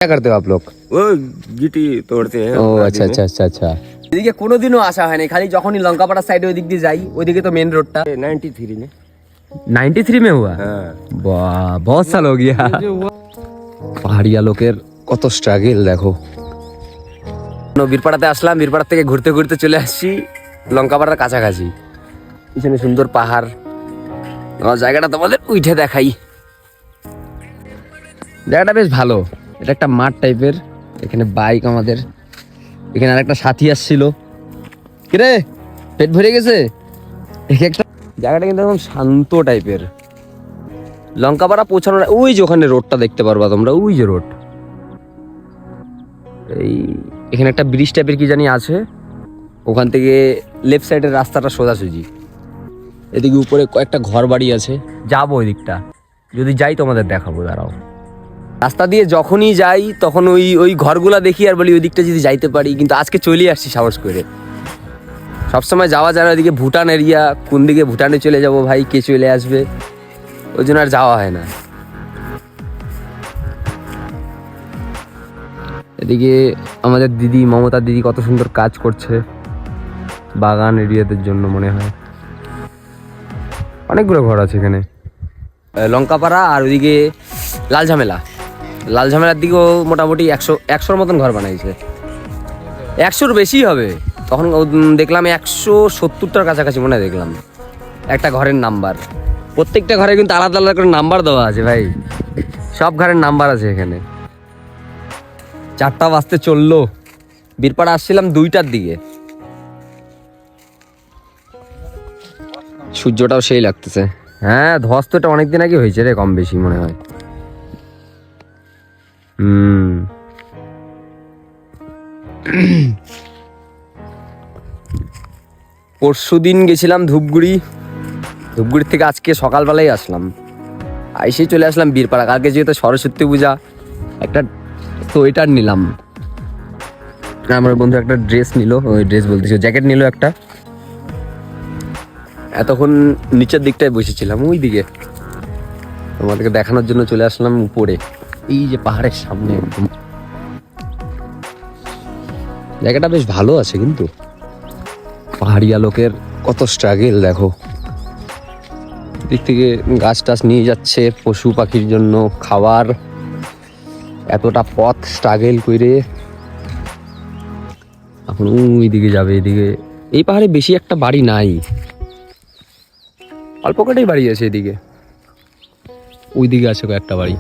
क्या करते हो आप लोग? वो गिटी तोड़ते हैं। ও আচ্ছা আচ্ছা আচ্ছা আচ্ছা। এদিকে কোনোদিনও আসা হয়নি, খালি যখনই লঙ্কাপাড়া সাইডে ওই দিক দিয়ে যাই, ওইদিকে তো মেন রোডটা। 93 में। 93 में हुआ? हाँ। বাহ, बहुत साल हो गया। পাহাড়িয়া লোকের কত স্ট্রাগল দেখো। বীরপাড়াতে আসলাম, বীরপাড়া থেকে ঘুরতে ঘুরতে চলে আসছি লঙ্কাপাড়ার কাছাকাছি। পিছনে সুন্দর পাহাড়, আমার জায়গাটা তোমাদের উঠে দেখাই। জায়গাটা বেশ ভালো, এটা একটা মাঠ টাইপের। এখানে বাইক আমাদের, এখানে আরেকটা সাথী আসছিল। কিরে পেট ভরে গেছে? একটা জায়গাটা কিন্তু একদম শান্ত টাইপের। লঙ্কাপাড়া পৌঁছানোর ওই যে ওখানে রোডটা দেখতে পারবা তোমরা, ওই যে রোড, এই এখানে একটা ব্রিজ টাইপের কি জানি আছে। ওখান থেকে লেফট সাইডের রাস্তাটা সোজাসুজি। এদিকে উপরে কয়েকটা ঘর বাড়ি আছে, যাবো ওই দিকটা, যদি যাই তোমাদের দেখাবো, দাঁড়াও। রাস্তা দিয়ে যখনই যাই তখন ওই ওই ঘরগুলা দেখি আর বলি ওই দিকটা যদি যাইতে পারি, কিন্তু আজকে চলে আসছি সাহস করে। সবসময় যাওয়া যায় না, ওইদিকে ভুটান এরিয়া, কোন দিকে ভুটানে চলে যাব ভাই, কে চলে আসবে, ওই জন্য আর যাওয়া হয় না। এদিকে আমাদের দিদি, মমতা দিদি কত সুন্দর কাজ করছে বাগান এরিয়াদের জন্য, মনে হয় অনেকগুলো ঘর আছে এখানে। লঙ্কাপাড়া আর ওইদিকে লাল ঝামেলা, লাল ঝামেলার দিকেও মোটামুটি 100-100 মতন ঘর বানাইছে। 100-র বেশি হবে। তখন দেখলাম 170টার কাছাকাছি মনে হয় দেখলাম একটা ঘরের নাম্বার। প্রত্যেকটা ঘরে কিন্তু আলাদা আলাদা করে নাম্বার দেওয়া আছে ভাই, সব ঘরের নাম্বার আছে এখানে। 4টা বাজতে চললো, বীরপাড়া আসছিলাম 2টার দিকে। সূর্যটাও সেই লাগতেছে। হ্যাঁ, ধস তো এটা অনেকদিন আগে হয়েছে রে, কম বেশি মনে হয়। পরশুদিন গেছিলাম ধূপগুড়ি, ধূপগুড়ির থেকে আজকে সকালবেলাই আসলাম, আইসেই চলে আসলাম বীরপাড়া। কালকে যেহেতু সরস্বতী পূজা, একটা সোয়েটার নিলাম। আমার বন্ধু একটা ড্রেস নিল, ওই ড্রেস বলতেছি জ্যাকেট নিল একটা। এতক্ষণ নিচের দিকটায় বসেছিলাম, ওই দিকে তোমাদেরকে দেখানোর জন্য চলে আসলাম উপরে, এই যে পাহাড়ের সামনে একদম। জায়গাটা বেশ ভালো আছে, কিন্তু পাহাড়িয়া লোকের কত স্ট্রাগল দেখো। দিক থেকে গাছ টাছ নিয়ে যাচ্ছে পশু পাখির জন্য খাবার, এতটা পথ স্ট্রাগল করে এখন ওই দিকে যাবে। এদিকে এই পাহাড়ে বেশি একটা বাড়ি নাই, অল্প কটাই বাড়ি আছে এদিকে। ওই দিকে আছে কয়েকটা বাড়ি।